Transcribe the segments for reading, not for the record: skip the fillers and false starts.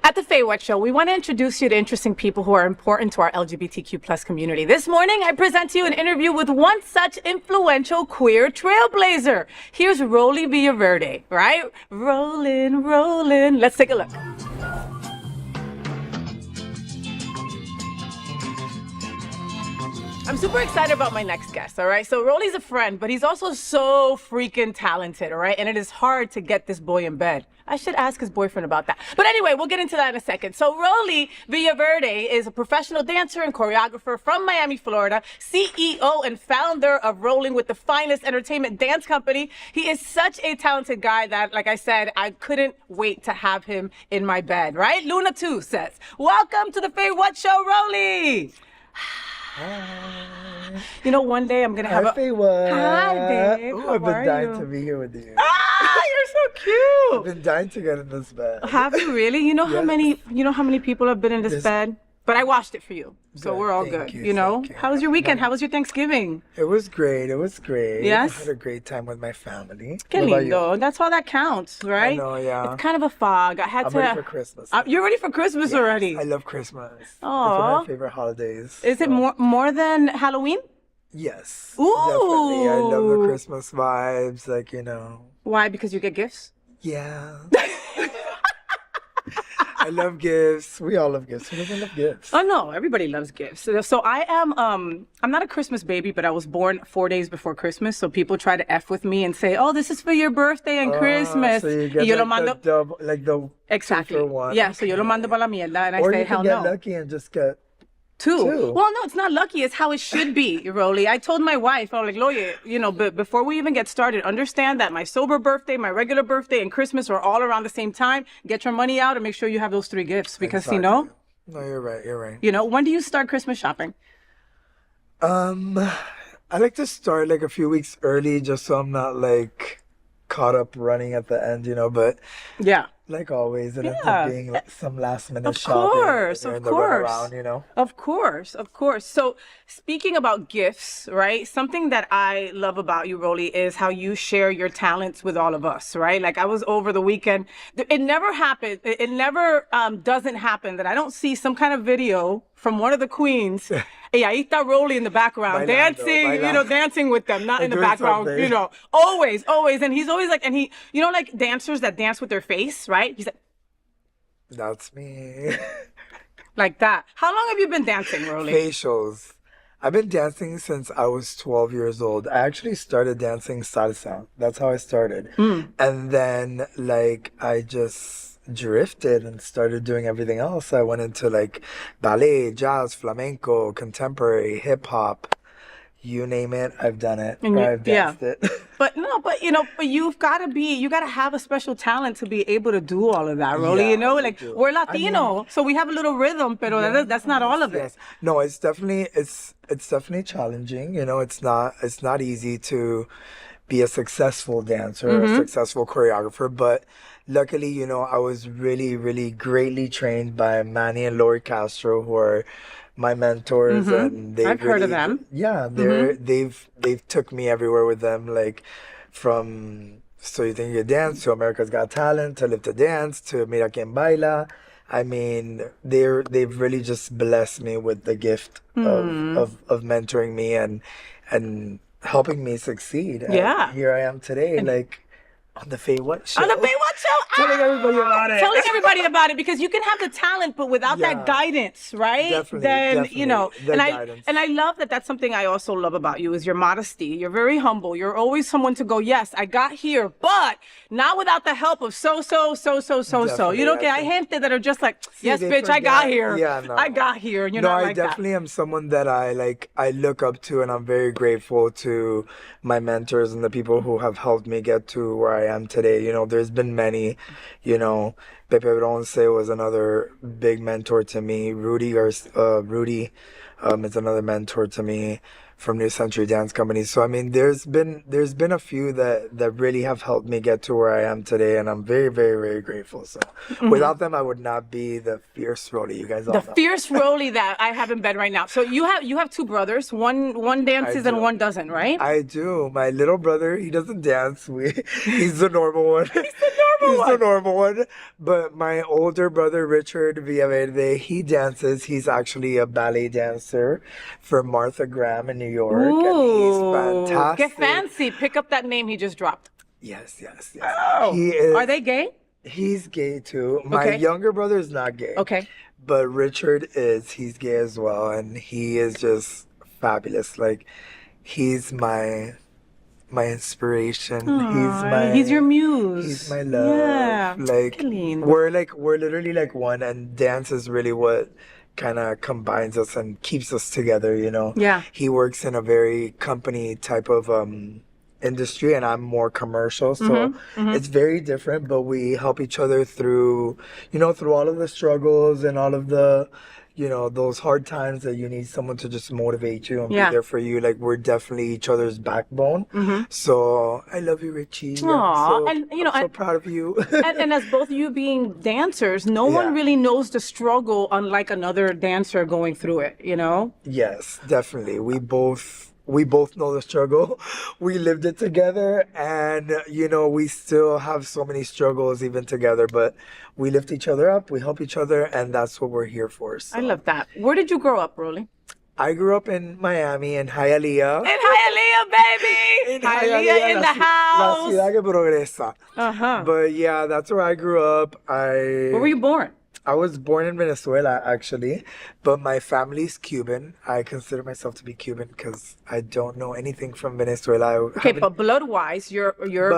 At the FayWhat Show, we want to introduce you to interesting people who are important to our LGBTQ plus community. This morning, I present to you an interview with one such influential queer trailblazer. Here's Villaverde, right? Rolling, rolling. Let's take a look. I'm super excited about my next guest, all right? So Rolly's a friend, but he's also so freaking talented, all right? And it is hard to get this boy in bed. I should ask his boyfriend about that. But anyway, we'll get into that in a second. So Rolly Villaverde is a professional dancer and choreographer from Miami, Florida, CEO and founder of Rollying with the finest entertainment dance company. He is such a talented guy that, like I said, I couldn't wait to have him in my bed, right? Luna 2 says, welcome to the FayWhat Show, Rolly. Hi. You know, one day I'm gonna have FayWhat. Hi, babe. Ooh, I've been dying to be here with you. Ah, you're so cute. I've been dying to get in this bed. Have you really? You know how many people have been in this bed? But I washed it for you, so Good. we're all Thank good. you, know. thank you. How was your weekend? How was your Thanksgiving? It was great. It was great. Yes? I had a great time with my family. Que What about you? lindo. That's all that counts, right? I know, yeah. It's kind of a fog. I had I'm to. ready for Christmas. You're ready for Christmas already. I love Christmas. It's Aw. one of my favorite holidays. Is it more than Halloween? Yes. Ooh. Definitely. I love the Christmas vibes. Like, you know. Why? Because you get gifts? Yeah. I love gifts. We all love gifts. Who doesn't love gifts? Oh no, everybody loves gifts. So I am I'm not a Christmas baby, but I was born 4 days before Christmas. So people try to F with me and say, "Oh, this is for your birthday and Christmas." So you Y get yo lo like mando. the double, like the Exactly. 2 for 1. Yeah, so yo lo mando para la mierda, and I Or say, you "Hell can get no." lucky and just get Two. Two. Well, no, it's not lucky. It's how it should be, Rolly. I told my wife, I was like, Loye, you know, but before we even get started, understand that my sober birthday, my regular birthday, and Christmas are all around the same time. Get your money out and make sure you have those 3 gifts because, Exactly. you know. No, you're right. You're right. You know, when do you start Christmas shopping? I like to start like a few weeks early just so I'm not like caught up running at the end, you know, but Yeah. like always, it ends Yeah. up being like some last minute Of shopping. course, during of the course. runaround, you know. Of course, of course. So speaking about gifts, right? Something that I love about you, Rolly, is how you share your talents with all of us, right? Like I was over the weekend. It never happened. It never doesn't happen that I don't see some kind of video from one of the queens. Hey, ahí está Rolly in the background, dancing, you know, dancing with them, not in the doing background, something. you know, always. And he's always like, and he, you know, like dancers that dance with their face, right? He's like, That's me. like that. How long have you been dancing, Rolly? Facials. I've been dancing since I was 12 years old. I actually started dancing salsa. That's how I started. And then like I just drifted and started doing everything else. I went into like ballet, jazz, flamenco, contemporary, hip hop. You name it, I've done it. And Or you- I've danced it. But you got to have a special talent to be able to do all of that, Rolly. Yeah, you know, we like do. we're Latino, so we have a little rhythm, pero that's not all of it. Yes. No, it's definitely challenging. You know, it's not easy to be a successful dancer, a successful choreographer, but luckily, you know, I was really, really greatly trained by Manny and Lori Castro, who are my mentors, and I've heard of them. Yeah, they've took me everywhere with them, like from So You Think You Can Dance to America's Got Talent to Live to Dance to Mira Quien Baila. I mean, they've really just blessed me with the gift of mentoring me and helping me succeed. And Yeah. here I am today, like on the FayWhat Show. On the FayWhat Show, Telling everybody about it. Telling everybody about it, because you can have the talent, but without that Yeah. guidance, right? Definitely, You know, definitely. The and guidance. I love that. That's something I also love about you is your modesty. You're very humble. You're always someone to go, yes, I got here, but not without the help of so. You don't get gente that are just like, yes, they bitch, I got forget. here. Yeah, no. I got here. You're No, not I like that. definitely am someone that I look up to, and I'm very grateful to my mentors and the people who have helped me get to where I am today. You know, there's been many, you know, Pepe Bronce was another big mentor to me. Rudy is another mentor to me. from New Century Dance Company. So I mean, there's been a few that really have helped me get to where I am today, and I'm very, very, very grateful. So without them, I would not be the fierce Rolly you guys all The know. fierce Rolly that I have in bed right now. So you have two brothers. One dances and do. one doesn't, right? I do. My little brother, he doesn't dance. He's the normal one. He's the normal one. But my older brother, Richard Villaverde, he dances. He's actually a ballet dancer for Martha Graham in New York. And he's fantastic. Get fancy. Pick up that name he just dropped. Yes, yes, yes. Oh. He is. Are they gay? He's gay too. My Okay. younger brother is not gay. Okay. But Richard is. He's gay as well. And he is just fabulous. Like, he's my inspiration. He's your muse. He's my love. Yeah. Like, Clean. we're literally like one, and dance is really what kind of combines us and keeps us together, you know? Yeah. He works in a very company type of industry, and I'm more commercial, so it's very different, but we help each other through, through all of the struggles and all of the, those hard times that you need someone to just motivate you and be there for you. Like, we're definitely each other's backbone. So I love you, Richie. Aw, I'm so proud of you. and as both of you being dancers, no one really knows the struggle unlike another dancer going through it, you know? Yes, definitely. We both know the struggle. We lived it together, and we still have so many struggles even together, but we lift each other up, we help each other, and that's what we're here for. So. I love that. Where did you grow up, Rolly? I grew up in Miami, in Hialeah. In Hialeah, baby! Hialeah in the house! La ciudad que progresa. Uh-huh. But yeah, that's where I grew up. Where were you born? I was born in Venezuela, actually, but my family's Cuban. I consider myself to be Cuban because I don't know anything from Venezuela. Okay, but blood-wise, you're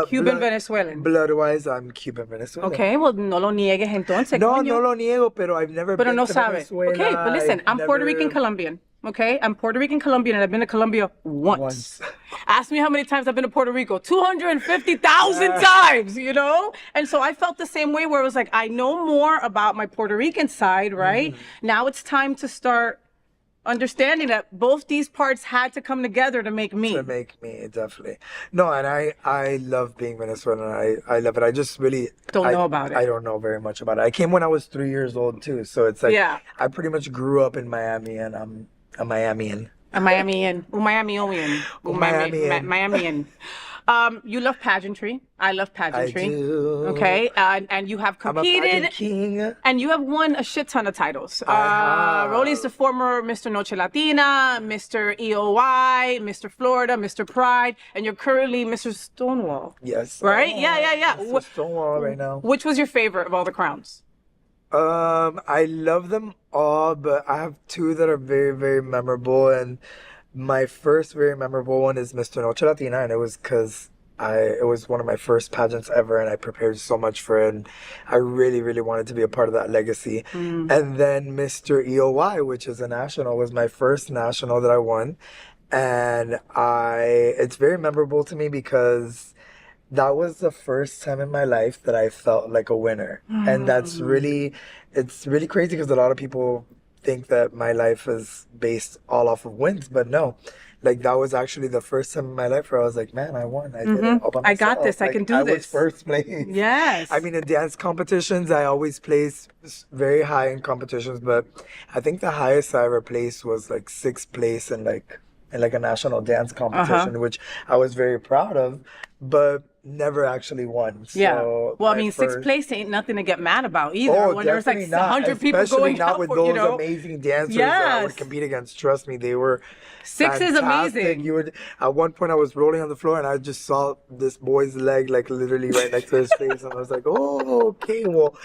Cuban Venezuelan. Blood-wise, I'm Cuban Venezuelan. Okay, well, no lo niegues entonces, No, coño. no lo niego, pero I've never Pero been no to sabe. Venezuela. Okay, but listen, I'm Puerto Rican Colombian. Okay, I'm Puerto Rican Colombian, and I've been to Colombia once. Ask me how many times I've been to Puerto Rico. 250,000 times, you know? And so I felt the same way, where it was like, I know more about my Puerto Rican side, right? Now it's time to start understanding that both these parts had to come together to make me. To make me, definitely. No, and I love being Venezuelan. I love it. I just really Don't know about it. I don't know very much about it. I came when I was 3 years old too, so it's like I pretty much grew up in Miami, and I'm a Miamian. A Miamian. Miamian. Miamian. You love pageantry. I love pageantry. I do. Okay, and you have competed. I'm a pageant king. And you have won a shit ton of titles. Rolly's the former Mr. Noche Latina, Mr. EOY, Mr. Florida, Mr. Pride, and you're currently Mr. Stonewall. Yes. Right? Yeah. Mr. Stonewall right now. Which was your favorite of all the crowns? I love them all, but I have two that are very, very memorable. And my first very memorable one is Mr. Noche Latina, and it was because it was one of my first pageants ever, and I prepared so much for it, and I really, really wanted to be a part of that legacy. And then Mr. EOY, which is a national, was my first national that I won, and it's very memorable to me because that was the first time in my life that I felt like a winner. And it's really crazy because a lot of people think that my life is based all off of wins, but no. Like, that was actually the first time in my life where I was like, man, I won. I did it all by myself. I got this. I can do this. I was first place. Yes. I mean, in dance competitions, I always place very high in competitions, but I think the highest I ever placed was like 6th place in a national dance competition, which I was very proud of, but never actually won. So well, I mean, 6th place ain't nothing to get mad about either. When there's like 100 people especially going not out with for, those amazing dancers that I would compete against. Trust me, they were 6 is fantastic. amazing. At one point, I was rolling on the floor and I just saw this boy's leg like literally right next to his face, and I was like, "Oh, okay, well,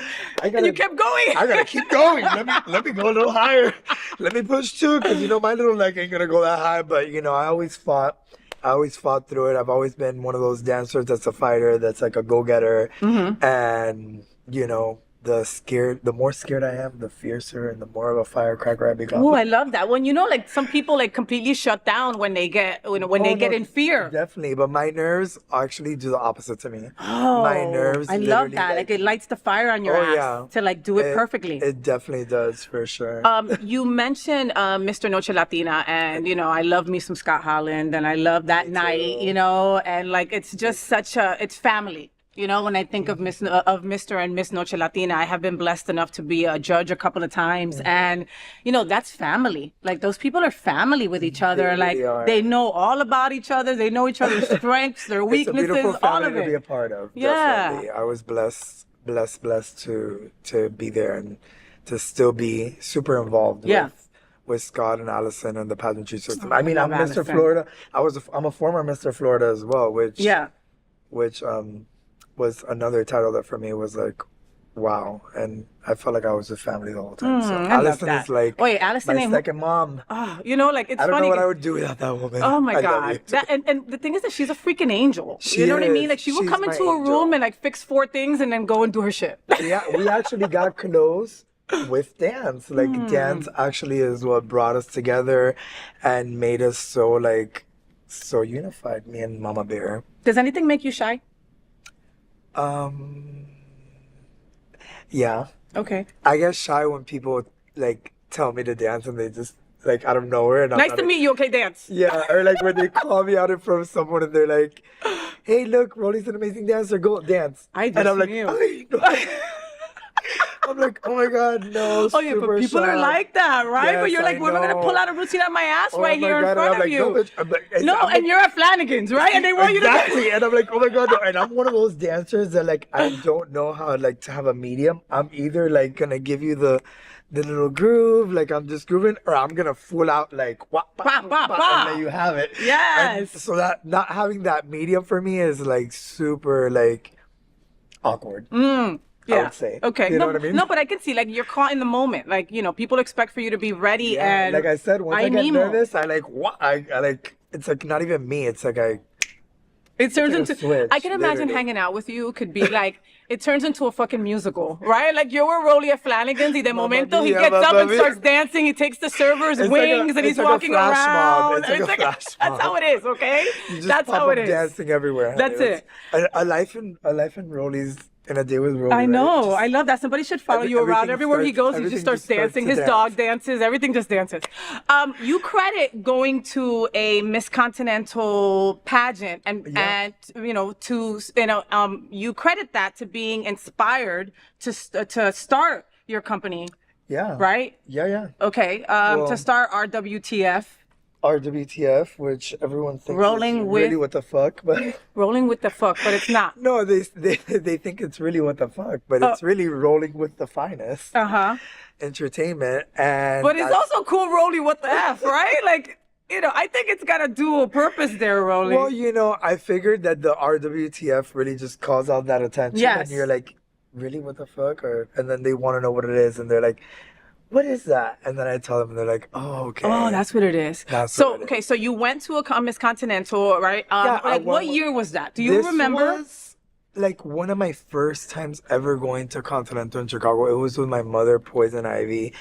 and you kept going. I gotta keep going. Let me go a little higher. Let me push too, because my little leg ain't gonna go that high." But I always fought through it. I've always been one of those dancers that's a fighter, that's like a go-getter. And, the more scared I am, the fiercer and the more of a firecracker I become. Oh, I love that. When like some people like completely shut down when they get get in fear. Definitely, but my nerves actually do the opposite to me. Oh, My nerves. I love that. Like it lights the fire on your ass to like do it perfectly. It definitely does, for sure. You mentioned Mr. Noche Latina, and I love me some Scott Holland, and I love that night, and like it's just it's family. When I think of Mr. and Miss Noche Latina, I have been blessed enough to be a judge a couple of times. And, that's family. Like, those people are family with each other. They know all about each other. They know each other's strengths, their weaknesses, it's a beautiful all of family it. to be a part of. Yeah. Definitely. I was blessed to be there and to still be super involved with Scott and Allison and the pageantry system. I mean, I'm Mr. Florida. I'm a former Mr. Florida as well, which was another title that for me was like, wow. And I felt like I was with family the whole time. So Allison is like my second mom. Oh, like it's funny. I don't know what I would do without that woman. Oh my God. And the thing is that she's a freaking angel. You know what I mean? Like she will come into a room and like fix 4 things and then go and do her shit. Yeah, we actually got close with dance. Like dance actually is what brought us together and made us so unified, me and Mama Bear. Does anything make you shy? Yeah. Okay. I get shy when people like tell me to dance and they just like out of nowhere. And nice to meet you. Okay, dance. Yeah, or like when they call me out in front of someone and they're like, "Hey, look, Rolly's an amazing dancer. Go dance." And I'm like, I'm like, oh my God, no. Oh yeah, but people are like that, right? Yes, but you're like, we're gonna pull out a routine on my ass right here in front of you. And you're at Flanagan's, right? And they want you to exactly. And I'm like, oh my God, no. And I'm one of those dancers that like I don't know how like to have a medium. I'm either like gonna give you the little groove, like I'm just grooving, or I'm gonna full out like wah, bah, bah, bah, and then you have it. Yes. And so that not having that medium for me is like super like awkward. Yeah. I would say. Okay. You know what I mean? No, but I can see like you're caught in the moment. Like, people expect for you to be ready and like I said, once I get nervous, I like what I like it's like not even me. It's like it turns into switch, I can imagine hanging out with you could be like it turns into a fucking musical, right? Like you're with Rolly at Flanagan's, y de momento he gets up and starts dancing, he takes the server's wings and he's walking around. That's how it is, okay? That's how it is. Dancing everywhere. That's it. A life in Rolly's in a day with Rolly. I know. I love that. Somebody should follow you around. Everywhere he goes, he just starts dancing. His dog dances. Everything just dances. You credit going to a Miss Continental pageant and you credit that to being inspired to start your company. Yeah. Right? Yeah. Okay. To start RWTF. RWTF, which everyone thinks rolling is with, really what the fuck, but rolling with the fuck, but it's not. No, they think it's really what the fuck, but it's really rolling with the finest entertainment. And but it's also cool rolling with the F, right? Like, I think it's got a dual purpose there, Rolly. Well, I figured that the RWTF really just calls out that attention, yes. And you're like, really, what the fuck? And then they want to know what it is, and they're like, what is that? And then I tell them, and they're like, oh, okay. Oh, that's what it is. So you went to a Miss Continental, right? What year was that? Do you remember? This was like one of my first times ever going to Continental in Chicago. It was with my mother, Poison Ivy.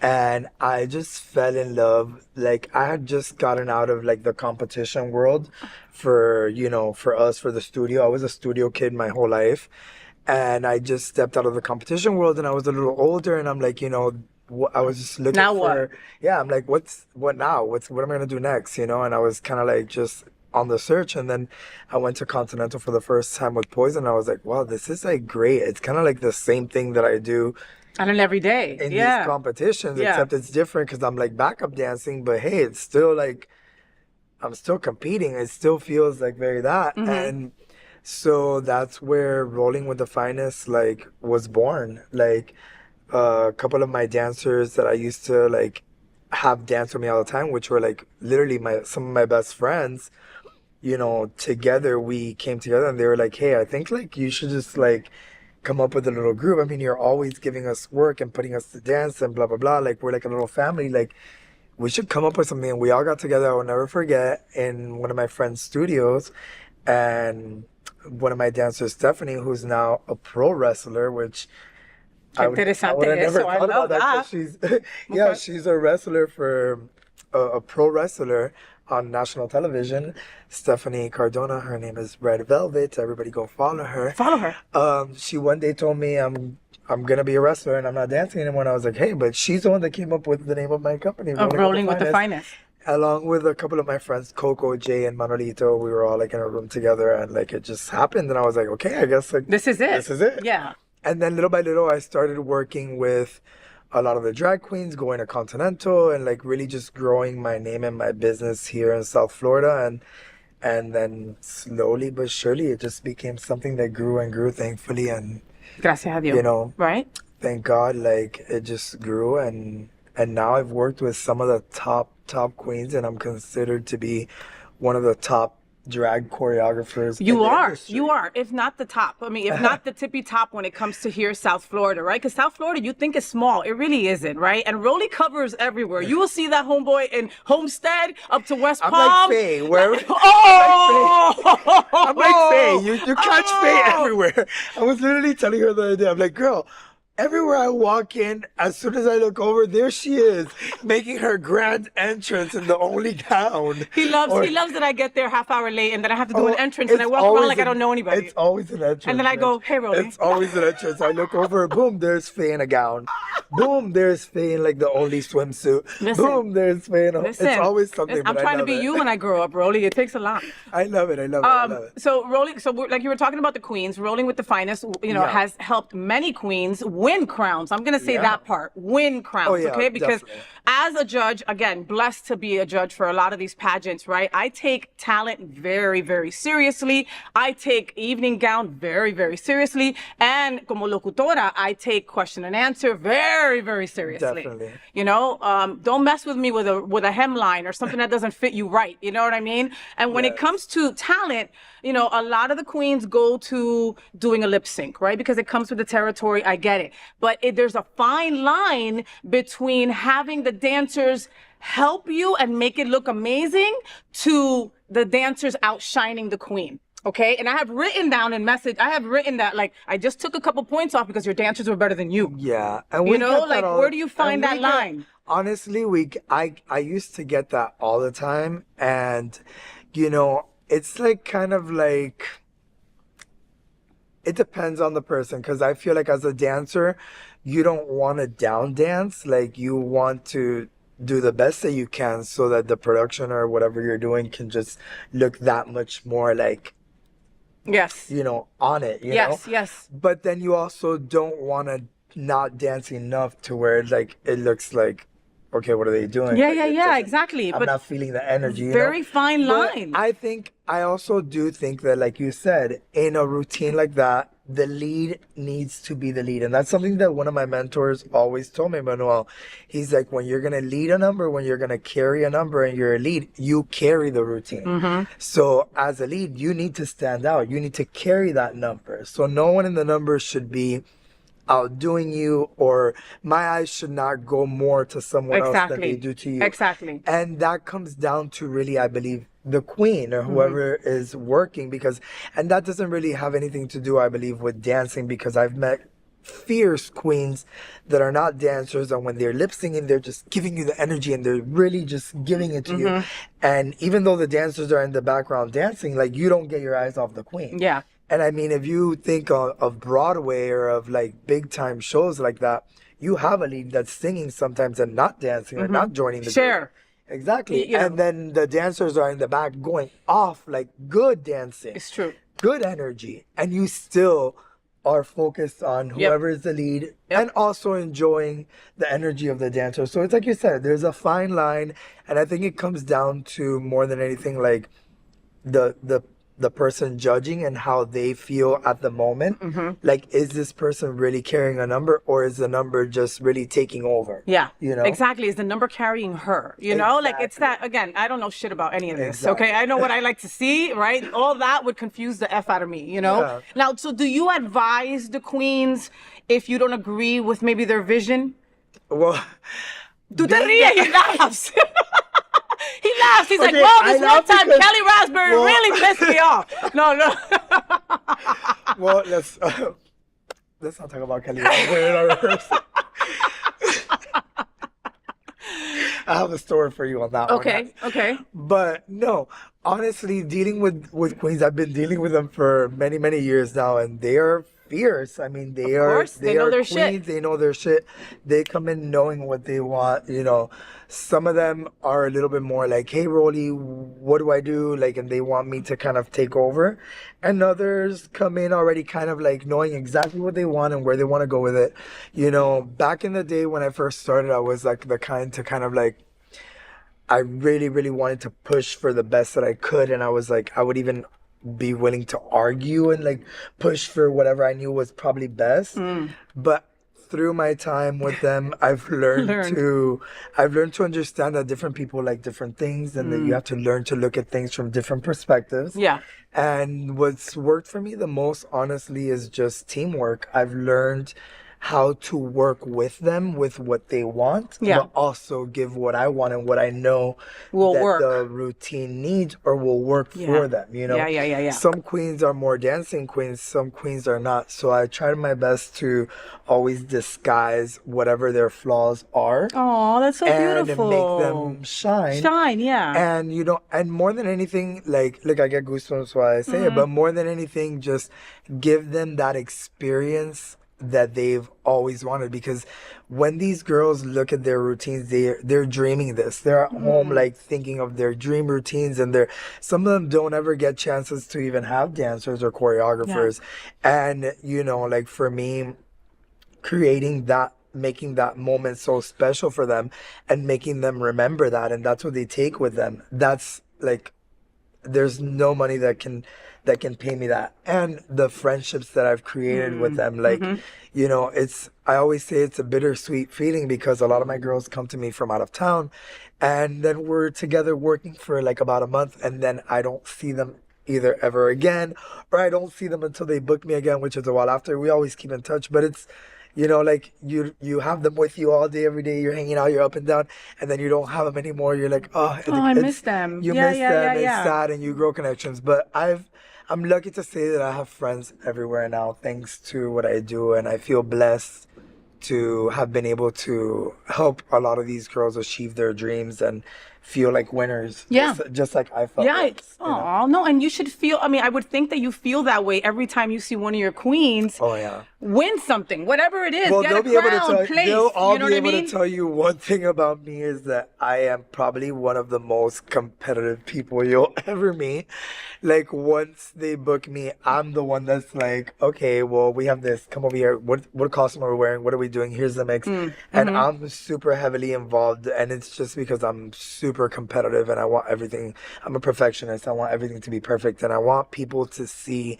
And I just fell in love. Like I had just gotten out of like the competition world for the studio. I was a studio kid my whole life. And I just stepped out of the competition world and I was a little older and I'm like, I was just looking I'm like, what now? What am I going to do next? And I was kind of like just on the search. And then I went to Continental for the first time with Poison. I was like, wow, this is like great. It's kind of like the same thing that I do on an everyday in these competitions, except it's different because I'm like backup dancing, but hey, it's still like, I'm still competing. It still feels like very that. Mm-hmm. And so that's where Rolling with the Finest like was born. Like, a couple of my dancers that I used to like have dance with me all the time, which were like literally some of my best friends, together we came together and they were like, hey, I think like you should just like come up with a little group. I mean, you're always giving us work and putting us to dance and blah, blah, blah. Like we're like a little family. Like we should come up with something. And we all got together, I will never forget, in one of my friend's studios. And one of my dancers, Stephanie, who's now a pro wrestler, which I Interesante would have never eso. I thought love about that. that. 'Cause she's, yeah, she's a wrestler for a pro wrestler on national television. Stephanie Cardona, her name is Red Velvet. Everybody go follow her. Follow her. She one day told me I'm gonna be a wrestler and I'm not dancing anymore. And I was like, hey, but she's the one that came up with the name of my company, Of Rolling with the Finest. along with a couple of my friends, Coco, Jay, and Manolito. We were all like in a room together, and like it just happened. And I was like, okay, I guess like This is it. This is it. Yeah. And then little by little, I started working with a lot of the drag queens, going to Continental, and like really just growing my name and my business here in South Florida. And then slowly but surely, it just became something that grew and grew, thankfully. And Gracias a Dios. you know, Right? thank God, like it just grew. And now I've worked with some of the top queens, and I'm considered to be one of the top drag choreographers. You in the are. industry. You are. If not the top. I mean, if not the tippy top when it comes to here, South Florida, right? Because South Florida, you think is small. It really isn't, right? And Rolly covers everywhere. You will see that homeboy in Homestead up to West I'm Palm. like Faye, where Oh! I'm like Faye. You catch Faye everywhere. I was literally telling her the other day, I'm like, girl, everywhere I walk in, as soon as I look over, there she is, making her grand entrance in the only gown. He loves that I get there half hour late and then I have to do an entrance and I it's walk around always like I don't know anybody. It's always an entrance. And then I go, hey, Rolly. It's always an entrance. I look over, boom, there's Faye in a gown. Boom, there's Faye in like the only swimsuit. Listen, boom, there's Faye in a... Listen, it's always something, I'm but trying I to be love you it. when I grow up, Rolly. It takes a lot. I love it. I love it. So Rolling, like you were talking about the queens, Rolling with the Finest, you know, Yeah. has helped many queens win crowns. I'm gonna say that part, win crowns, Oh, yeah, okay? Because definitely. as a judge, again, blessed to be a judge for a lot of these pageants, right? I take talent very, very seriously. I take evening gown very, very seriously, and como locutora, I take question and answer very, very seriously. Definitely. You know, don't mess with me with a hemline or something that doesn't fit you right. You know what I mean? And when it Yes. comes to talent, you know, a lot of the queens go to doing a lip sync, right? Because it comes with the territory. I get it. But there's a fine line between having the dancers help you and make it look amazing to the dancers outshining the queen. Okay. And I have written down in message, I have written that, like, I just took a couple points off because your dancers were better than you. Yeah, and You we know, get that like, all- where do you find and that we get- line? Honestly, I used to get that all the time, and you know, it's like kind of like it depends on the person, because I feel like as a dancer, you don't want to down dance, like you want to do the best that you can so that the production or whatever you're doing can just look that much more like, Yes. you know, on it, you know? Yes. Yes. But then you also don't want to not dance enough to where like it looks like, okay, what are they doing? Yeah, Like, yeah, it yeah, doesn't- exactly. I'm But not feeling the energy. You very know? fine But line. I also do think that, like you said, in a routine like that, the lead needs to be the lead. And that's something that one of my mentors always told me, Manuel. He's like, when you're going to lead a number, when you're going to carry a number and you're a lead, you carry the routine. Mm-hmm. So as a lead, you need to stand out. You need to carry that number. So no one in the number should be outdoing you, or my eyes should not go more to someone else than they do to you. Exactly. And that comes down to really, I believe, the queen or whoever is working, because, and that doesn't really have anything to do, I believe, with dancing, because I've met fierce queens that are not dancers, and when they're lip syncing, they're just giving you the energy and they're really just giving it to you. And even though the dancers are in the background dancing, like, you don't get your eyes off the queen. Yeah. And I mean, if you think of Broadway or of like big time shows like that, you have a lead that's singing sometimes and not dancing or not joining the Share. group. Exactly. Yeah. And then the dancers are in the back going off, like good dancing. It's true. Good energy. And you still are focused on whoever is the lead and also enjoying the energy of the dancer. So it's like you said, there's a fine line. And I think it comes down to, more than anything, like the person judging and how they feel at the moment. Like, is this person really carrying a number, or is the number just really taking over? Yeah. You know? Exactly. Is the number carrying her? You know, like, it's that, again, I don't know shit about any of this. Exactly. Okay. I know what I like to see, right? All that would confuse the F out of me, you know? Yeah. Now, so do you advise the queens if you don't agree with maybe their vision? Well, Tú te ríes, he laughs. He laughs. He's like, Okay, well, I this one laugh time because- Kelly Raspberry well- really pissed me off. No. well, let's. let's not talk about Kelly in our rehearsal. I have a story for you on that one. Okay. But no, honestly, dealing with queens, I've been dealing with them for many, many years now, and they are fierce. I mean, Of course, they know are their queens. shit. They know their shit. They come in knowing what they want. You know, some of them are a little bit more like, "Hey, Rolly, what do I do?" Like, and they want me to kind of take over. And others come in already kind of like knowing exactly what they want and where they want to go with it. You know, back in the day when I first started, I was like the kind to kind of like, I really, really wanted to push for the best that I could. And I was like, I would even be willing to argue and like push for whatever I knew was probably best. But through my time with them, I've learned to understand that different people like different things, and that you have to learn to look at things from different perspectives. Yeah. And what's worked for me the most, honestly, is just teamwork. I've learned how to work with them with what they want, but also give what I want and what I know Will that work. the routine needs or will work for them, you know? Yeah. Some queens are more dancing queens, some queens are not. So I try my best to always disguise whatever their flaws are. Oh, that's so and beautiful. make them shine. Shine, yeah. And you know, and more than anything, like, look, I get goosebumps while I say it, but more than anything, just give them that experience that they've always wanted. Because when these girls look at their routines, they're dreaming this. They're at home like thinking of their dream routines, and some of them don't ever get chances to even have dancers or choreographers. And you know, like for me, creating that, making that moment so special for them and making them remember that, and that's what they take with them. That's like, there's no money that can pay me that. And the friendships that I've created with them, like, you know, I always say it's a bittersweet feeling, because a lot of my girls come to me from out of town, and then we're together working for like about a month, and then I don't see them either ever again, or I don't see them until they book me again, which is a while after. We always keep in touch, but it's, you know, like you have them with you all day, every day. You're hanging out, you're up and down, and then you don't have them anymore. You're like, I miss them. You miss them. It's sad, and you grow connections. But I'm lucky to say that I have friends everywhere now, thanks to what I do, and I feel blessed to have been able to help a lot of these girls achieve their dreams and feel like winners. Just like I felt. Yeah. Once, Oh, no, and you should feel, I mean, I would think that you feel that way every time you see one of your queens win something, whatever it is. Well, get a crown, place, they'll all you know be what I able mean? to tell you one thing about me, is that I am probably one of the most competitive people you'll ever meet. Like, once they book me, I'm the one that's like, okay, well, we have this, come over here. What costume are we wearing? What are we doing? Here's the mix. And I'm super heavily involved, and it's just because I'm super competitive and I want everything. I'm a perfectionist. I want everything to be perfect, and I want people to see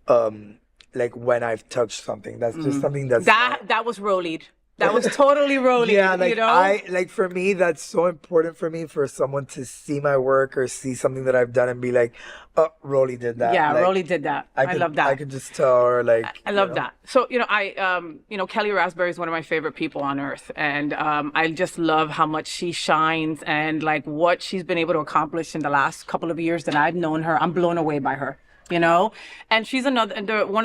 like when I've touched something. That's just something that was Rollied. That was totally Rollied. Yeah, like, you know? like for me, that's so important for me, for someone to see my work or see something that I've done and be like, oh, Rolly did that. Yeah, like, Rolly did that. I love that. I could just tell, or like, I love that. So, you know, Kelly Raspberry is one of my favorite people on earth. And I just love how much she shines, and like what she's been able to accomplish in the last couple of years that I've known her. I'm blown away by her, you know? And she's one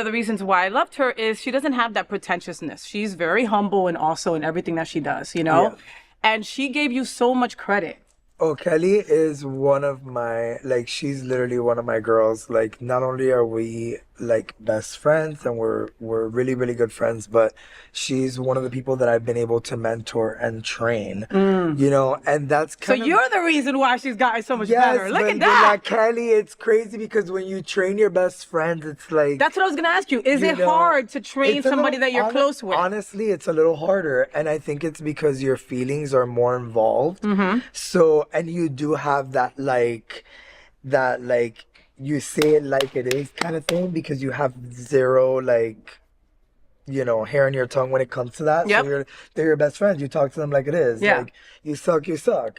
of the reasons why I loved her is she doesn't have that pretentiousness. She's very humble, and also in everything that she does, you know? Yeah. And she gave you so much credit. Oh, Kelly is one of my, like, she's literally one of my girls. Like, not only are we like best friends and we're really, really good friends, but she's one of the people that I've been able to mentor and train, you know, and that's kind of... So you're the reason why she's gotten so much better. Look at that. But like, Kelly, it's crazy, because when you train your best friends, it's like... That's what I was going to ask you. Is it hard to train somebody that you're close with? Honestly, it's a little harder. And I think it's because your feelings are more involved. So, and you do have that you say it like it is kind of thing, because you have zero, like, you know, hair on your tongue when it comes to that. Yep. So they're your best friends. You talk to them like it is. Yeah. Like, you suck. Yeah.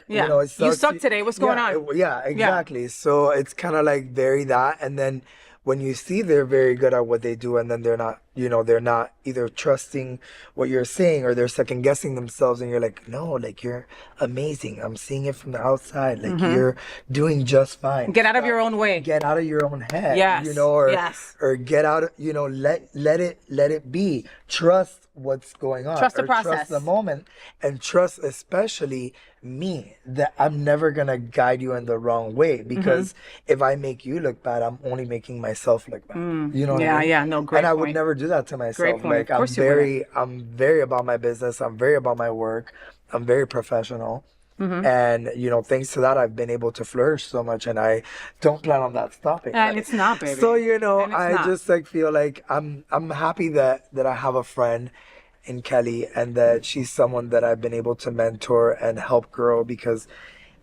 You know, it sucks. You suck today. What's going on? Yeah, exactly. Yeah. So it's kind of like very that. And then when you see they're very good at what they do, and then they're not you know, they're not either trusting what you're saying or they're second guessing themselves, and you're like, no, like, you're amazing. I'm seeing it from the outside. Like, you're doing just fine. Get out of your own way. Get out of your own head. Yes. You know, or Yes. or get out of, you know, let it be. Trust what's going on. Trust the or process. Trust the moment, and trust especially me, that I'm never gonna guide you in the wrong way, because if I make you look bad, I'm only making myself look bad. You know what I mean? Yeah, no, great And I point. would never do that to myself. Great point. Like, Of course you wouldn't. I'm very about my business. I'm very about my work. I'm very professional. And, you know, thanks to that, I've been able to flourish so much, and I don't plan on that stopping. And it's not, baby. So, you know, And it's I not. just like feel like I'm happy that I have a friend in Kelly, and that she's someone that I've been able to mentor and help grow, because,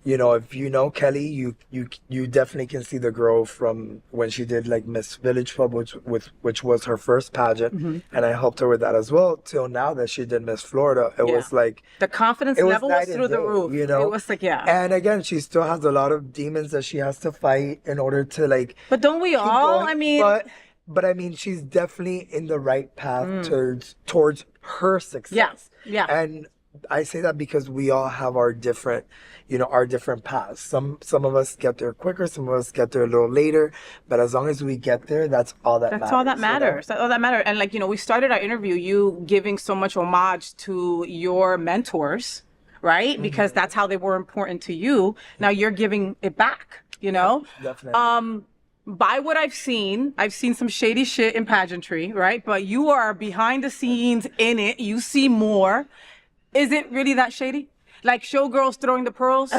you know, if you know Kelly, you definitely can see the growth from when she did like Miss Village Club, which was her first pageant, and I helped her with that as well, till now that she did Miss Florida. It was like the confidence it was level was night through and the day, roof. you know. It was like, yeah. And again, she still has a lot of demons that she has to fight in order to like. But don't we keep all? going. I mean, But I mean, she's definitely in the right path towards her success. Yeah. And I say that because we all have our different, you know, our different paths. Some of us get there quicker, some of us get there a little later. But as long as we get there, that's all that matters. That's all that matters. That's all that matters. And like, you know, we started our interview, you giving so much homage to your mentors, right? Because that's how they were important to you. Now you're giving it back, you know? Definitely. By what I've seen some shady shit in pageantry, right? But you are behind the scenes in it. You see more. Is it really that shady? Like showgirls throwing the pearls?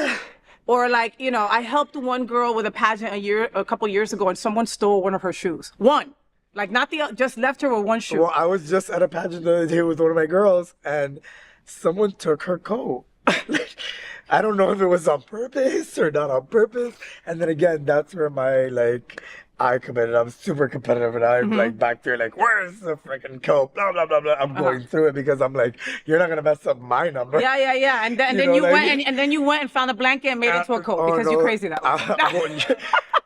Or like, you know, I helped one girl with a pageant a couple years ago, and someone stole one of her shoes. One. Like not just left her with one shoe. Well, I was just at a pageant the other day with one of my girls, and someone took her coat. I don't know if it was on purpose or not on purpose. And then again, that's where my I committed. I'm super competitive, and I'm like back there like, where's the freaking coat? Blah blah blah blah. I'm going through it because I'm like, you're not gonna mess up my number. Yeah. And then you went and then you went and found a blanket and made it to a coat because you're crazy that way.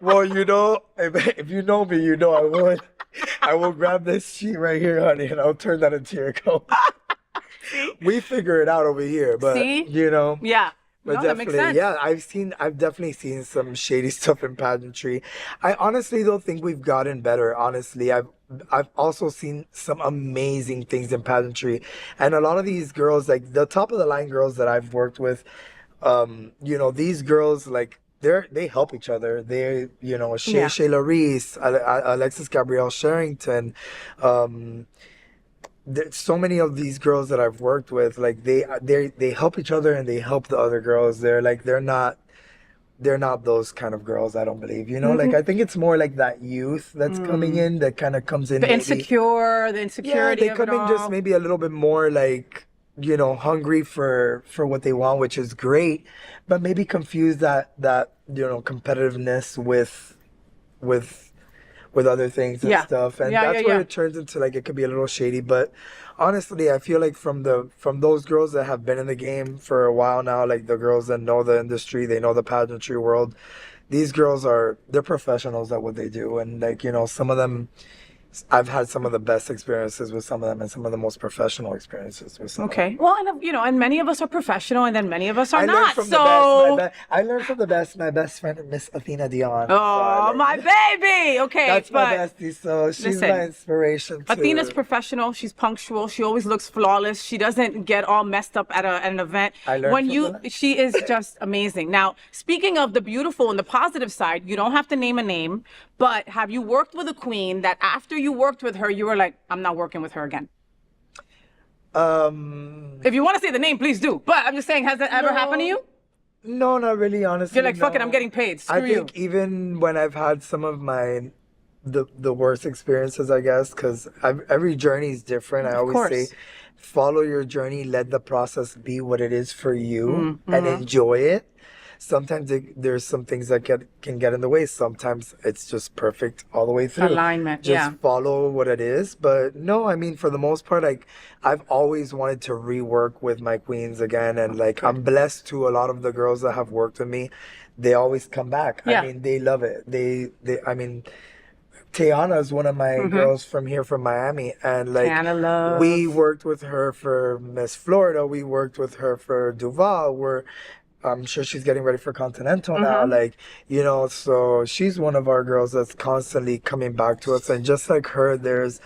Well, you know, if you know me, you know I will grab this sheet right here, honey, and I'll turn that into your coat. We figure it out over here, but you know. Yeah. But no, definitely, that makes sense. yeah, I've definitely seen some shady stuff in pageantry. I honestly don't think we've gotten better. Honestly, I've also seen some amazing things in pageantry, and a lot of these girls, like the top of the line girls that I've worked with, you know, these girls like they help each other. They, you know, Shayla Reese, Alexis Gabrielle Sherrington, there's so many of these girls that I've worked with, like they help each other and they help the other girls. They're not those kind of girls, I don't believe. You know, like I think it's more like that youth that's coming in that kind of comes in. The insecurity. Yeah, they come in just maybe a little bit more like, you know, hungry for what they want, which is great, but maybe confuse that you know, competitiveness with other things and stuff, and that's where it turns into like it could be a little shady. But honestly, I feel like from those girls that have been in the game for a while now, like the girls that know the industry, they know the pageantry world, these girls they're professionals at what they do, and like, you know, some of them, I've had some of the best experiences with some of them and some of the most professional experiences with some of them. Well, and you know, and many of us are professional, and then many of us are not. I learned from the best. My best friend, Miss Athena Dion. Oh, my baby. Okay, that's my bestie. So she's my inspiration too. Athena's professional. She's punctual. She always looks flawless. She doesn't get all messed up at an event. I learned She is just amazing. Now, speaking of the beautiful and the positive side, you don't have to name a name, but have you worked with a queen that after you worked with her, you were like, I'm not working with her again? If you want to say the name, please do. But I'm just saying, has that ever happened to you? No, not really, honestly. You're like, fuck it, I'm getting paid. Screw you. I think even when I've had some of the worst experiences, I guess, because every journey is different. I always say, follow your journey, let the process be what it is for you, and enjoy it. Sometimes there's some things that can get in the way. Sometimes it's just perfect all the way through. Alignment, just follow what it is. But no, I mean, for the most part, like I've always wanted to rework with my queens again, and like I'm blessed to a lot of the girls that have worked with me. They always come back. I mean, they love it. I mean, Tiana is one of my girls from here, from Miami, and like Tiana Love. we worked with her for Miss Florida. We worked with her for Duval. I'm sure she's getting ready for Continental now. Like, you know, so she's one of our girls that's constantly coming back to us. And just like her, there's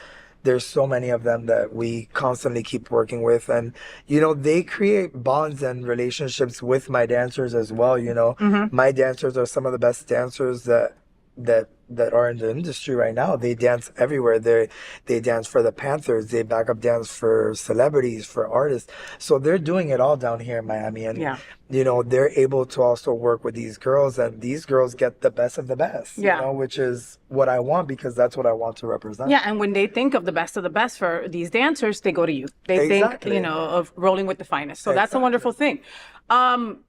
so many of them that we constantly keep working with. And, you know, they create bonds and relationships with my dancers as well. You know, my dancers are some of the best dancers that are in the industry right now. They dance everywhere. They dance for the Panthers. They back up dance for celebrities, for artists. So they're doing it all down here in Miami. And, you know, they're able to also work with these girls, and these girls get the best of the best, you know, which is what I want, because that's what I want to represent. Yeah, and when they think of the best for these dancers, they go to you. They think, you know, of rolling with the finest. So that's a wonderful thing.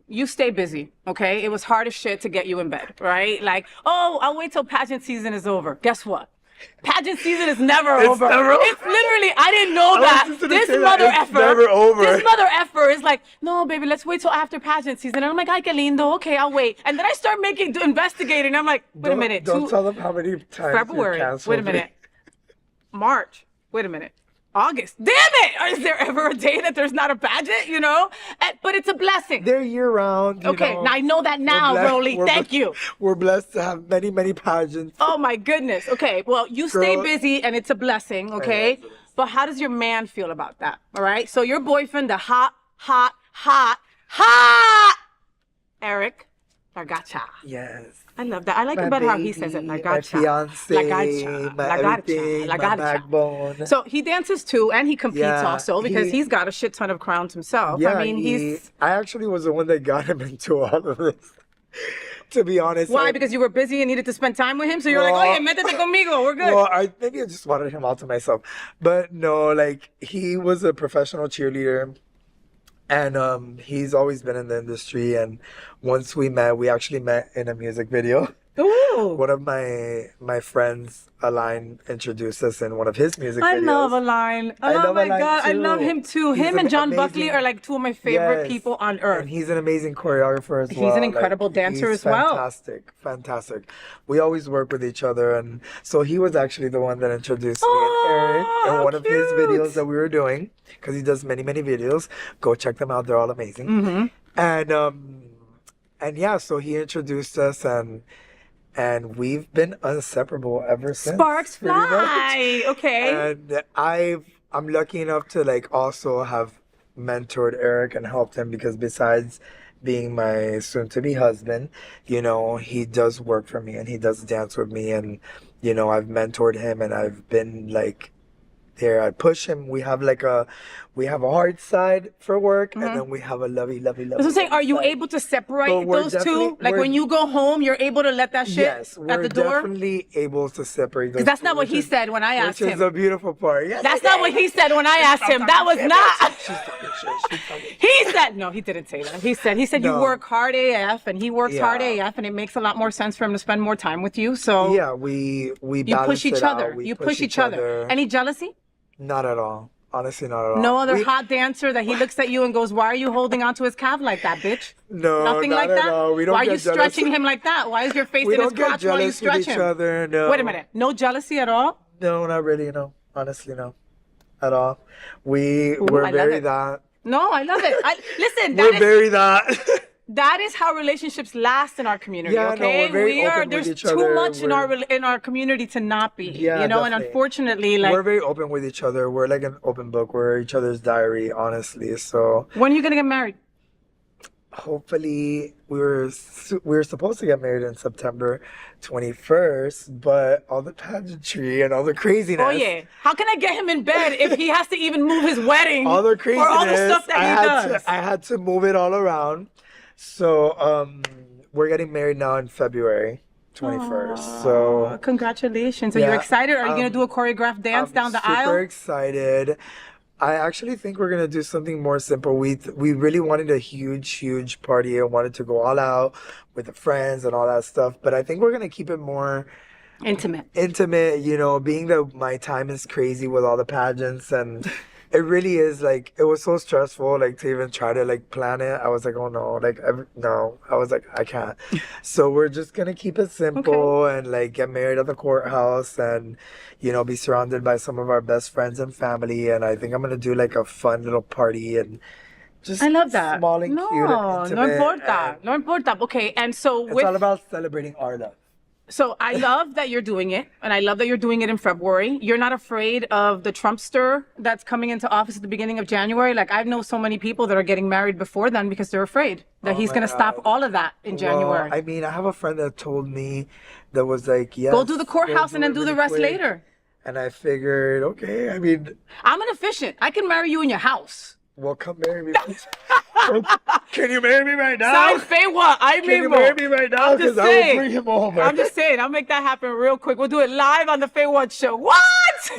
You stay busy, okay? It was hard as shit to get you in bed, right? Like, oh, I'll wait till pageant season is over. Guess what? Pageant season is never over. It's literally, I didn't know that. This mother effer. Never over. This mother effer is like, no, baby, let's wait till after pageant season. And I'm like, ay, que lindo. Okay, I'll wait. And then I start investigating. I'm like, wait a minute. Don't tell them how many times February. Wait a minute. March. Wait a minute. August. Damn it! Is there ever a day that there's not a pageant, you know? But it's a blessing. They're year-round, okay, now I know that now, Rolly. Thank you. We're blessed to have many, many pageants. Oh, my goodness. Okay, well, you stay busy, and it's a blessing, okay? But how does your man feel about that, all right? So your boyfriend, the hot Eric Largacha. Yes. I love that. I like it better how he says it. My fiance, my everything, my backbone. So he dances too, and he competes also, because he's got a shit ton of crowns himself. Yeah, I mean, I actually was the one that got him into all of this. To be honest. Why? Because you were busy and needed to spend time with him? So you're like, oye, métete conmigo, we're good. Well, maybe I just wanted him all to myself. But no, like, he was a professional cheerleader. And he's always been in the industry. And once we actually met in a music video. Ooh. One of my friends, Align, introduced us in one of his music videos. I love Align. Oh my God, I love him too. Him and John Buckley are like two of my favorite people on earth. And he's an amazing choreographer as well. He's an incredible dancer as well. Fantastic. We always work with each other. And so he was actually the one that introduced me and Eric in one of his videos that we were doing, because he does many, many videos. Go check them out. They're all amazing. And yeah, so he introduced us, and we've been inseparable ever since. Sparks fly. Okay. And I'm lucky enough to like also have mentored Eric and helped him, because besides being my soon-to-be husband, you know, he does work for me and he does dance with me, and you know, I've mentored him and I've been like there. I push him. We have a hard side for work, and then we have a lovey. So I'm saying, are you able to separate those two? Like when you go home, you're able to let that shit at the door? Yes, we're definitely able to separate those. Because that's not what he said when I asked him. Which is a beautiful part. Yes, that's not what he said when I asked him. That was not. He said, no, he didn't say that. He said you work hard AF, and he works hard AF, and it makes a lot more sense for him to spend more time with you. So yeah, we you push each other. You push each other. Any jealousy? Not at all. Honestly, not at all. No other hot dancer that he looks at you and goes, why are you holding onto his calf like that, bitch? No, nothing like that? All. We don't Why are get you stretching him like that? Why is your face in his crotch while you stretch him? Other, no. Wait a minute. No jealousy at all? No, not really, no. Honestly, no. At all. We're very that. No, I love it. Listen, we're very that. That is how relationships last in our community, okay? No, we're very open with each other. There's too much in our community to not be, you know, definitely. And unfortunately, like... We're very open with each other. We're like an open book. We're each other's diary, honestly, so... When are you going to get married? Hopefully, we were supposed to get married in September 21st, but all the pageantry and all the craziness... Oh, yeah. How can I get him in bed if he has to even move his wedding? All the craziness. Or all the stuff that he does. I had to move it all around. So, we're getting married now in February 21st. So, congratulations. Are you excited? Are you going to do a choreographed dance down the aisle? Super excited. I actually think we're going to do something more simple. We really wanted a huge party and wanted to go all out with the friends and all that stuff. But I think we're going to keep it more intimate, you know, being that my time is crazy with all the pageants and It really is like it was so stressful like to even try to like plan it. I was like, oh no, like no. I was like, I can't. So we're just gonna keep it simple and like get married at the courthouse and be surrounded by some of our best friends and family. And I think I'm gonna do like a fun little party and just I love that. small and cute and No intimate. importa. No importa. Okay, and so It's all about celebrating our love. So I love that you're doing it, and I love that you're doing it in February. You're not afraid of the Trumpster that's coming into office at the beginning of January. Like I know so many people that are getting married before then because they're afraid that he's going to stop all of that in January. Well, I mean, I have a friend that told me that was like, yes. Go do the courthouse and then do the rest later. And I figured, okay, I mean. I'm an efficient. I can marry you in your house. Well, come marry me. Can you marry me right now? Sign FayWhat. Can you marry me right now? Because I will bring him over. I'm just saying. I'll make that happen real quick. We'll do it live on the FayWhat show. What?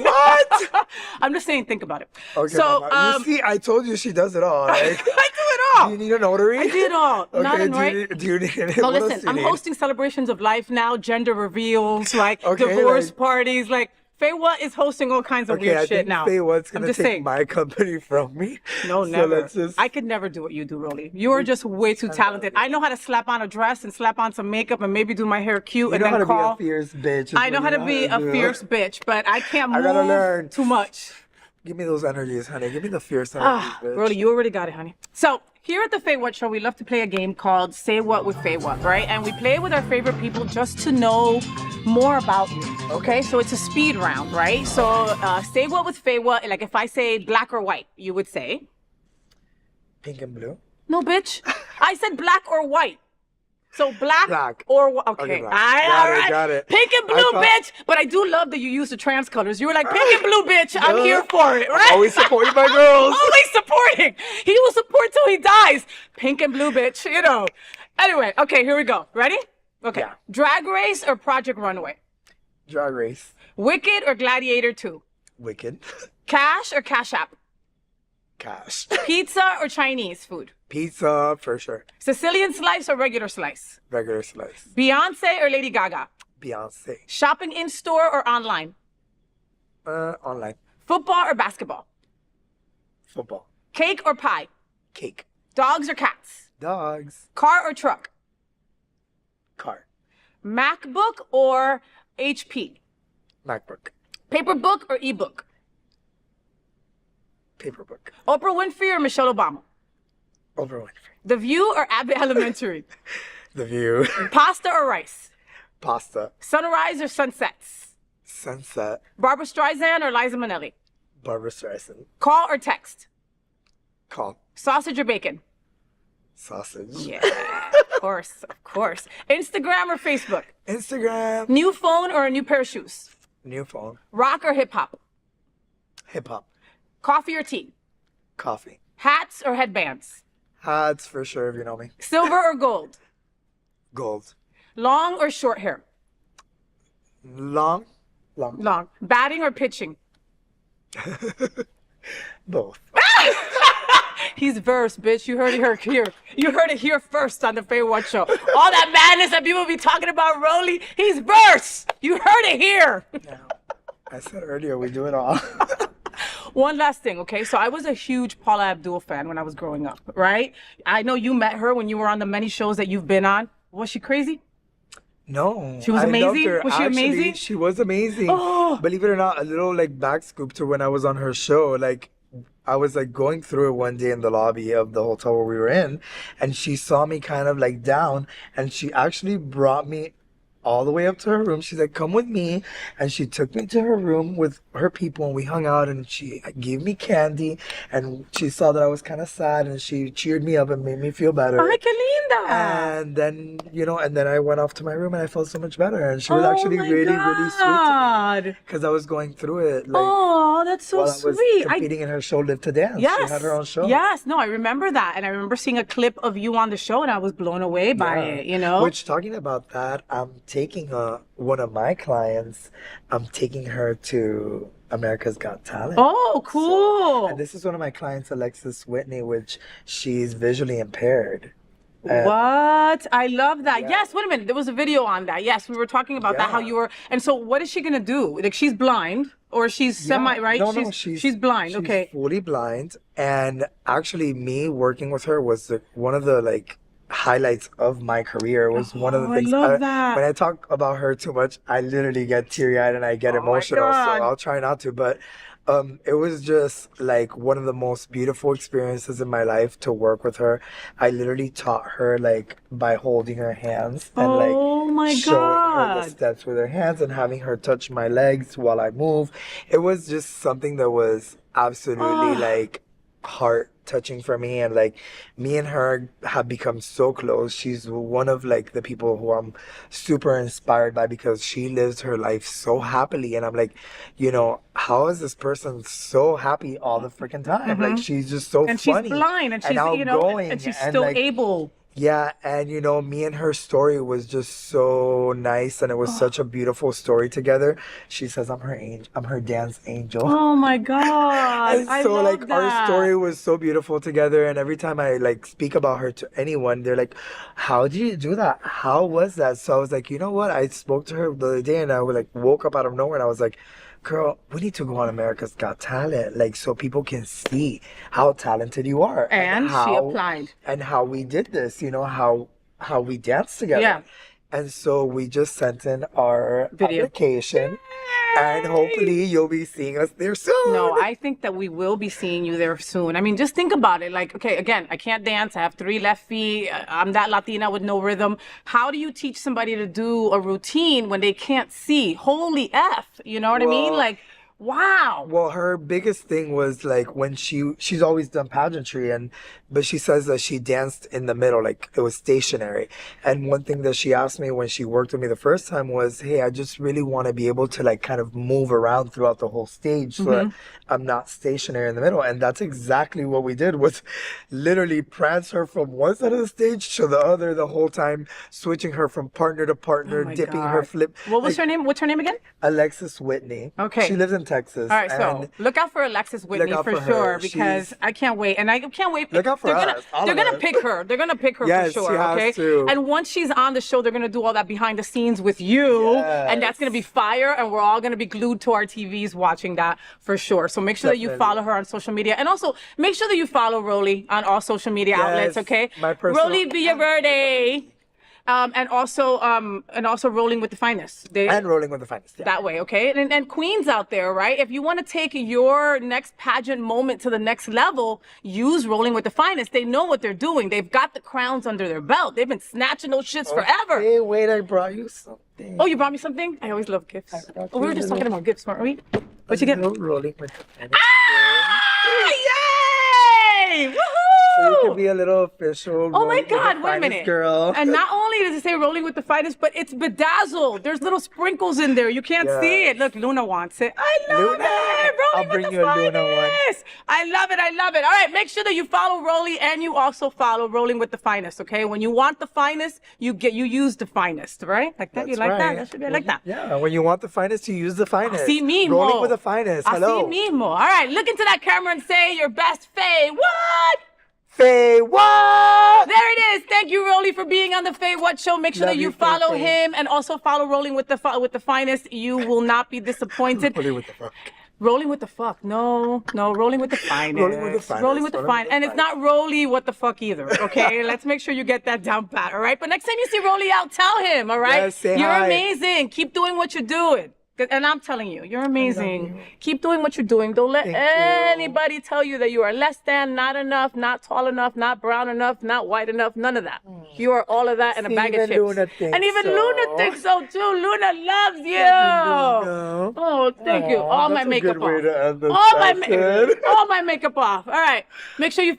What? I'm just saying. Think about it. Okay, so, you see, I told you she does it all. Like, I do it all. Do you need a notary? I did it all. Okay, Not right. Do you need No, listen. I'm hosting celebrations of life now. Gender reveals, like Okay, divorce parties, like. FayWhat is hosting all kinds of weird shit now. FayWhat's gonna take my company from me. No, never. I could never do what you do, Rolly. You are just way too talented. I know how to slap on a dress and slap on some makeup and maybe do my hair cute and then call. You know how to be a fierce bitch. I know how to be a fierce bitch, but I can't move too much. Give me those energies, honey. Give me the fierce energies, bitch. Rolly, you already got it, honey. So here at the FayWhat show, we love to play a game called Say What with FayWhat, right? And we play it with our favorite people just to know more about you. Okay, so it's a speed round, right? So say what with FayWhat. Like if I say black or white, you would say pink and blue. No, bitch. I said black or white. So black or okay. Black. Got it. Pink and blue, bitch. But I do love that you use the trans colors. You were like pink and blue, bitch. I'm here for it, right? Always supporting my girls. Always supporting. He will support till he dies. Pink and blue, bitch. Anyway, okay, here we go. Ready? Okay. Yeah. Drag Race or Project Runway? Drag Race. Wicked or Gladiator 2? Wicked. Cash or Cash App? Cash. Pizza or Chinese food? Pizza, for sure. Sicilian slice or regular slice? Regular slice. Beyonce or Lady Gaga? Beyonce. Shopping in store or online? Online. Football or basketball? Football. Cake or pie? Cake. Dogs or cats? Dogs. Car or truck? Car. MacBook or HP? MacBook. Paper book or ebook? Paper book. Oprah Winfrey or Michelle Obama? Oprah Winfrey. The View or Abbott Elementary? The View. Pasta or rice? Pasta. Sunrise or sunsets? Sunset. Barbara Streisand or Liza Minnelli? Barbara Streisand. Call or text? Call. Sausage or bacon? Sausage. Yeah, of course, of course. Instagram or Facebook? Instagram. New phone or a new pair of shoes? New phone. Rock or hip hop? Hip hop. Coffee or tea? Coffee. Hats or headbands? Hats for sure, if you know me. Silver or gold? Gold. Long or short hair? Long. Long. Batting or pitching? Both. He's verse, bitch. You heard it here. You heard it here first on the FayWhat show. All that madness that people be talking about, Rolly, he's verse. You heard it here. Yeah. I said earlier, we do it all. One last thing, okay? So I was a huge Paula Abdul fan when I was growing up, right? I know you met her when you were on the many shows that you've been on. Was she crazy? No. She was amazing? Was she amazing? She was amazing. Oh. Believe it or not, a little like back scoop to when I was on her show, like I was like going through it one day in the lobby of the hotel where we were in, and she saw me kind of like down, and she actually brought me all the way up to her room. She's like, come with me. And she took me to her room with her people and we hung out, and she gave me candy, and she saw that I was kind of sad and she cheered me up and made me feel better. Ay, qué linda. And then, and then I went off to my room and I felt so much better. And she was actually really sweet to me because I was going through it. Like, oh, that's so sweet. I was competing in her show, Live to Dance. Yes. She had her own show. Yes. No, I remember that. And I remember seeing a clip of you on the show and I was blown away by it, Which, talking about that, I'm taking one of my clients, I'm taking her to America's Got Talent. Oh, cool. And this is one of my clients, Alexis Whitney, which she's visually impaired. What? I love that. Yeah. Yes, wait a minute. There was a video on that. Yes, we were talking about that, how you were. And so what is she going to do? Like, she's blind. Or she's semi, right? No, she's blind. Okay. fully blind. And actually, me working with her was one of the like highlights of my career. It was one of the Oh, I things. love that. When I talk about her too much, I literally get teary-eyed and I get Oh my emotional. So God. I'll try not to. But it was just like one of the most beautiful experiences in my life to work with her. I literally taught her like by holding her hands and Oh like my showing her the God. steps with her hands and having her touch my legs while I move. It was just something that was absolutely like heart touching for me, and like me and her have become so close. She's one of like the people who I'm super inspired by because she lives her life so happily, and I'm like, you know, how is this person so happy all the freaking time? Like she's just so And funny she's blind, and she's, you know, outgoing, and she's and still like, able. yeah, and you know, me and her story was just so nice, and it was such a beautiful story together. She says I'm her angel, I'm her dance angel. Oh my God. And I so love like that. our story was so beautiful together, and every time I like speak about her to anyone, they're like, how did you do that? How was that? So I was like, you know what? I spoke to her the other day, and I like woke up out of nowhere and I was like, girl, we need to go on America's Got Talent, like so people can see how talented you are. And she how, applied. And how we did this, you know, how we danced together. Yeah. And so we just sent in our Video. application, and hopefully you'll be seeing us there soon. No, I think that we will be seeing you there soon. I mean, just think about it. Like, okay, again, I can't dance. I have 3 left feet. I'm that Latina with no rhythm. How do you teach somebody to do a routine when they can't see? Holy F. You know what I mean? Like, wow. Well, her biggest thing was like when she's always done pageantry, but she says that she danced in the middle, like it was stationary. And one thing that she asked me when she worked with me the first time was, hey, I just really want to be able to like kind of move around throughout the whole stage so that I'm not stationary in the middle. And that's exactly what we did, was literally prance her from one side of the stage to the other the whole time, switching her from partner to partner, my dipping God. her flip. What was her name? What's her name again? Alexis Whitney. Okay. She lives in Texas. All right, so and look out for Alexis Whitney out for for sure, her. because I can't wait, and I can't wait. Look out for us, all They're of gonna us. pick her. They're gonna pick her Yes, for she sure. has Okay. to. And once she's on the show, they're gonna do all that behind the scenes with you, and that's gonna be fire. And we're all gonna be glued to our TVs watching that for sure. So make sure that you Definitely. follow her on social media, and also make sure that you follow Rolly on all social media outlets. Okay. my personal- Rolly Villaverde. And also Rolling with the Finest. And Rolling with the Finest. Yeah. That way, okay? And queens out there, right? If you want to take your next pageant moment to the next level, use Rolling with the Finest. They know what they're doing. They've got the crowns under their belt. They've been snatching those shits forever. Hey, wait, I brought you something. Oh, you brought me something? I always love gifts. brought Oh, we you were just a talking little- about gifts, weren't we? What'd you get? Rolling with the Finest. Ah, yay! Woohoo! So you can be a little official. Oh my Rolling with the God, wait a Finest minute. girl. And not only does it say Rolling with the Finest, but it's bedazzled. There's little sprinkles in there. You can't see it. Look, Luna wants it. I love Luna, it. Rolling I'll with bring the you a Luna one. Finest. I love it. I love it. All right, make sure that you follow Rolly and you also follow Rolling with the Finest, okay? When you want the finest, you use the finest, right? Like that? That's You like that? right. That should be like that. Yeah, when you want the finest, you use the finest. Así mismo. Rolling with the Finest. Hello. Así mismo. All right, look into that camera and say your best FayWhat. FayWhat! There it is. Thank you, Rolly, for being on the FayWhat show. Make sure Love that you you, follow Faye. him and also follow Rolling with the Finest. You will not be disappointed. Rolling with the fuck. Rolling with the fuck. No, Rolling with the Finest. Rolling with the Finest. Rolling with the Rolling with Finest. the And it's not Rolly what the fuck either, okay? Let's make sure you get that down pat, all right? But next time you see Rolly out, tell him, all right? Yes, say You're hi. amazing. Keep doing what you're doing. And I'm telling you, you're amazing. Keep doing what you're doing. Don't let Thank you. anybody tell you that you are less than, not enough, not tall enough, not brown enough, not white enough. None of that. You are all of that and a bag of Even chips. Luna thinks And even so. Luna thinks so too. Luna loves you. Luna. Oh, thank you. Aw, All my that's a makeup good way off. to end this All my session. all my makeup off. All right. Make sure you follow